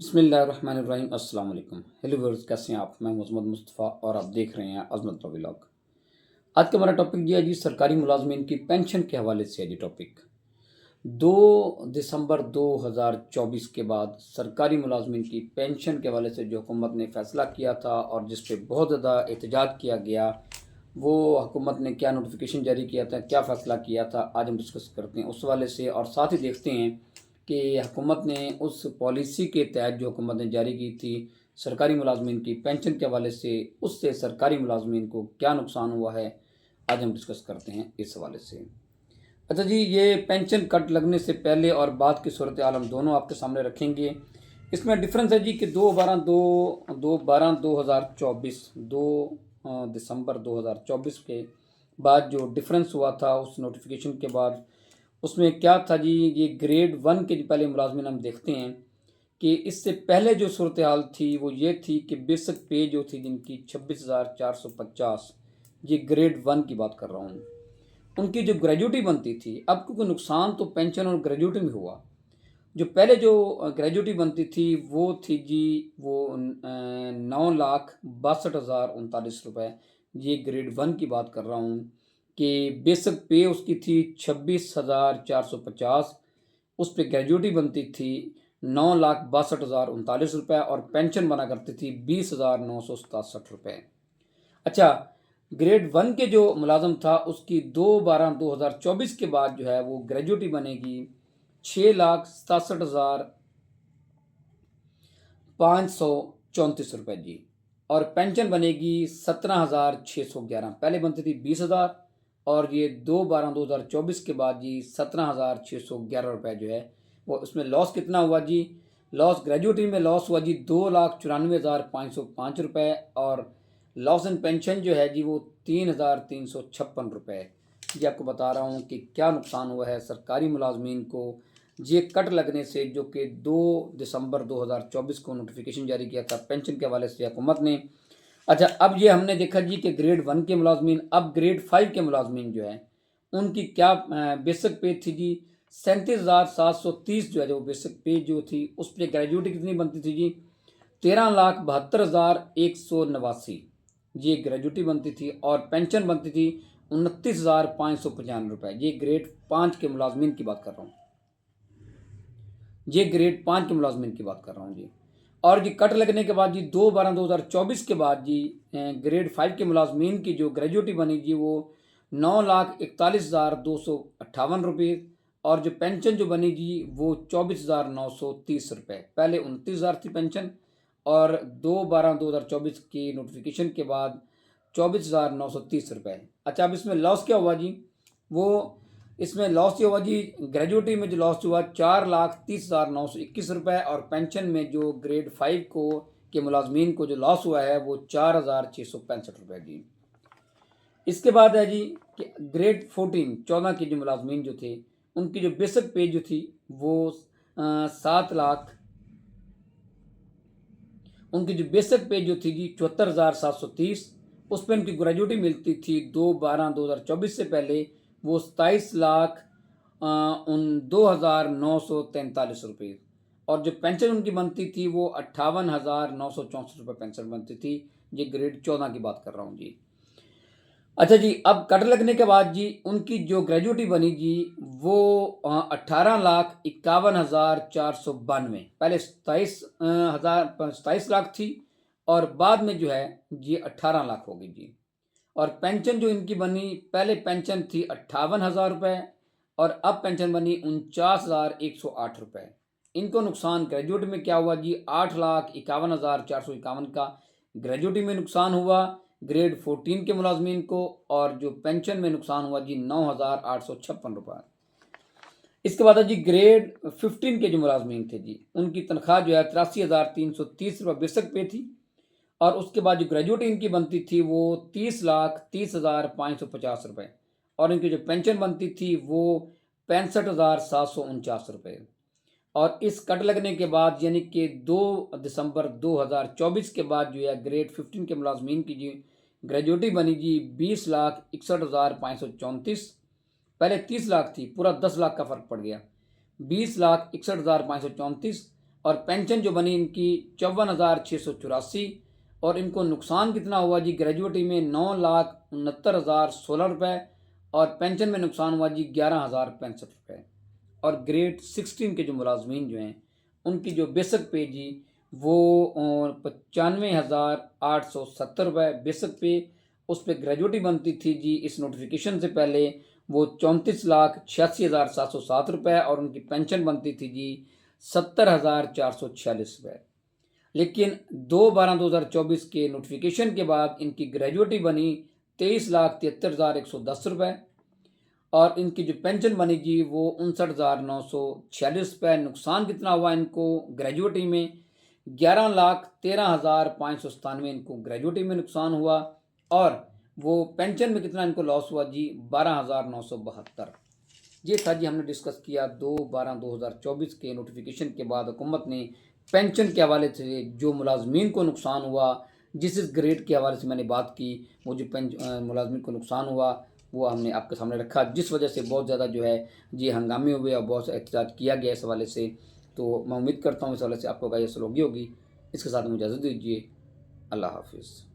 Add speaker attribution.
Speaker 1: बिस्मिल्लाहिर्रहमानिर्रहीम अस्सलाम वालेकुम। हेलो व्यूअर्स, कैसे हैं आप? मैं मोहम्मद मुस्तफ़ा और आप देख रहे हैं अज़मत व्लॉग। आज का हमारा टॉपिक ये है जी, सरकारी मुलाजमीन की पेंशन के हवाले से है जी टॉपिक। 2 दिसंबर 2024 के बाद सरकारी मुलाजमीन की पेंशन के हवाले से जो हुकूमत ने फ़ैसला किया था और जिस पे बहुत ज़्यादा एहतजाज किया गया, वो हुकूमत ने क्या नोटिफिकेशन जारी किया था, क्या फ़ैसला किया था, आज हम डिस्कस करते हैं उस हवाले से। और साथ ही देखते हैं कि हुकूमत ने उस पॉलिसी के तहत जो हुकूमत ने जारी की थी सरकारी मुलाजमीन की पेंशन के हवाले से, उससे सरकारी मुलाजमीन को क्या नुकसान हुआ है, आज हम डिस्कस करते हैं इस हवाले से। अच्छा जी, ये पेंशन कट लगने से पहले और बाद की सूरत हाल हम दोनों आपके सामने रखेंगे। इसमें डिफरेंस है जी कि 2 दिसंबर 2024 के बाद जो डिफरेंस हुआ था उस नोटिफिकेशन के बाद, उसमें क्या था जी, ये ग्रेड 1 के पहले मुलाजमीन हम देखते हैं कि इससे पहले जो सूरत हाल थी वो ये थी कि बेसिक पे जो थी जिनकी 26,450, ये ग्रेड 1 की बात कर रहा हूँ, उनकी जो ग्रेजुटी बनती थी। अब क्योंकि नुकसान तो पेंशन और ग्रेजुटी में हुआ, जो पहले जो ग्रेजुटी बनती थी वो थी जी, वो 9,62,039 रुपये। ये ग्रेड 1 की बात कर रहा हूँ कि बेसिक पे उसकी थी 26,450, उस पर ग्रेजुटी बनती थी 9,62,039 रुपये और पेंशन बना करती थी 20,967 रुपये। अच्छा, ग्रेड 1 के जो मुलाजम था उसकी 2/12/2024 के बाद जो है वो ग्रेजुटी बनेगी 6,67,534 रुपये जी, और पेंशन बनेगी 17,611। पहले बनती थी 20,000 और ये 2/12/2024 के बाद जी 17,611 रुपये जो है वो, उसमें लॉस कितना हुआ जी? लॉस ग्रेजुटी में लॉस हुआ जी 2,94,505 रुपये, और लॉस इन पेंशन जो है जी वो 3,356 रुपये। जी आपको बता रहा हूँ कि क्या नुकसान हुआ है सरकारी मुलाजमीन को ये कट लगने से, जो कि 2 दिसंबर 2024 को नोटिफिकेशन जारी किया था पेंशन के हवाले से हुकूमत ने। अच्छा, अब ये हमने देखा जी कि ग्रेड 1 के मुलाजमीन, अब ग्रेड 5 के मुलाजमीन जो है उनकी क्या बेसिक पे थी जी? 37,730 जो है, जो बेसिक पे जो थी उस पर ग्रेजुएटी कितनी बनती थी जी? 13,72,189 ये ग्रेजुएटी बनती थी, और पेंशन बनती थी 29,595 ये ग्रेड 5 के मुलाजमीन की बात कर रहा हूँ। ये ग्रेड 5 के मुलाजमीन की बात कर रहा हूँ जी। और जी कट लगने के बाद जी 2/12/2024 के बाद जी ग्रेड 5 के मुलाजमीन की जो ग्रेजुएटी बनी जी वो 9,41,258 रुपये, और जो पेंशन जो बनी जी वो 24,930 रुपये। पहले 29,000 थी पेंशन, और 2/12/2024 की नोटिफिकेशन के बाद 24,930 रुपये। अच्छा, अब इसमें लॉस क्या हुआ जी? वो इसमें लॉस जो हुआ जी, ग्रेजुएटी में जो लॉस हुआ 4,30,921 रुपये, और पेंशन में जो ग्रेड 5 को के मुलाजमीन को जो लॉस हुआ है वो 4,665 रुपये जी। इसके बाद है जी कि ग्रेड 14 के जो मुलाजमीन जो थे उनकी जो बेसिक पे जो थी वो 7 लाख, उनकी जो बेसिक पे जो थी जी 74,730, उस पर उनकी ग्रेजुएटी मिलती थी 2/12/2024 से पहले, वो 27 लाख 2,943 रुपये, और जो पेंशन उनकी बनती थी वो 58,964 रुपये पेंशन बनती थी। ये ग्रेड 14 की बात कर रहा हूँ जी। अच्छा जी, अब कट लगने के बाद जी उनकी जो ग्रेजुएटी बनी जी वो 18,51,492, पहले 27 लाख थी, और बाद में जो है ये 18 लाख हो गई जी। और पेंशन जो इनकी बनी, पहले पेंशन थी 58,000 रुपये, और अब पेंशन बनी 49,108 रुपये। इनको नुकसान ग्रेजुएट में क्या हुआ जी? 8,51,451 का ग्रेजुएटी में नुकसान हुआ ग्रेड 14 के मुलाजमीन को, और जो पेंशन में नुकसान हुआ जी 9,856 रुपये। इसके बाद जी ग्रेड 15 के जो मुलाजमीन थे जी उनकी तनख्वाह जो है 83,330 रुपये बेसिक पे थी, और उसके बाद जो ग्रेजुएटी इनकी बनती थी वो 30,30,550 रुपये, और इनकी जो पेंशन बनती थी वो 65,749 रुपये। और इस कट लगने के बाद यानी कि 2 दिसंबर 2024 के बाद जो है ग्रेड 15 के मुलाजमीन की जी ग्रेजुएटी बनी जी 20,61,534। पहले 30 लाख थी, पूरा 10 लाख का फ़र्क पड़ गया। 20,61,534, और पेंशन जो बनी इनकी 54,684। और इनको नुकसान कितना हुआ जी, ग्रेजुएटी में 9,69,016 रुपये और पेंशन में नुकसान हुआ जी 11,065 रुपये। और ग्रेड 16 के जो मुलाजमीन जो हैं उनकी जो बेसिक पे जी वो 95,870 रुपये बेसिक पे, उस पर ग्रेजुएटी बनती थी जी इस नोटिफिकेशन से पहले वो 34,86,707 रुपये और उनकी पेंशन बनती थी जी 70,446 रुपये। लेकिन 2/12/2024 के नोटिफिकेशन के बाद इनकी ग्रेजुएटी बनी 23,73,110 रुपये और इनकी जो पेंशन बनी जी वो 59,946 रुपये। नुकसान कितना हुआ इनको ग्रेजुएटी में, 11,13,597 इनको ग्रेजुएटी में नुकसान हुआ और वो पेंशन में कितना इनको लॉस हुआ जी 12,972। ये था जी, हमने डिस्कस किया 2/12/2024 के नोटिफिकेशन के बाद हुकूमत ने पेंशन के हवाले से जो मुलाजमीन को नुकसान हुआ, जिस ग्रेड के हवाले से मैंने बात की, वो जो मुलाजमीन को नुकसान हुआ वो हमने आपके सामने रखा, जिस वजह से बहुत ज़्यादा जो है ये हंगामे हुए और बहुत एहतजाज किया गया इस हवाले से। तो मैं उम्मीद करता हूँ इस हवाले से आपको गाय सलोगी होगी। इसके साथ मुझे इजाज़त दीजिए। अल्लाह हाफिज़।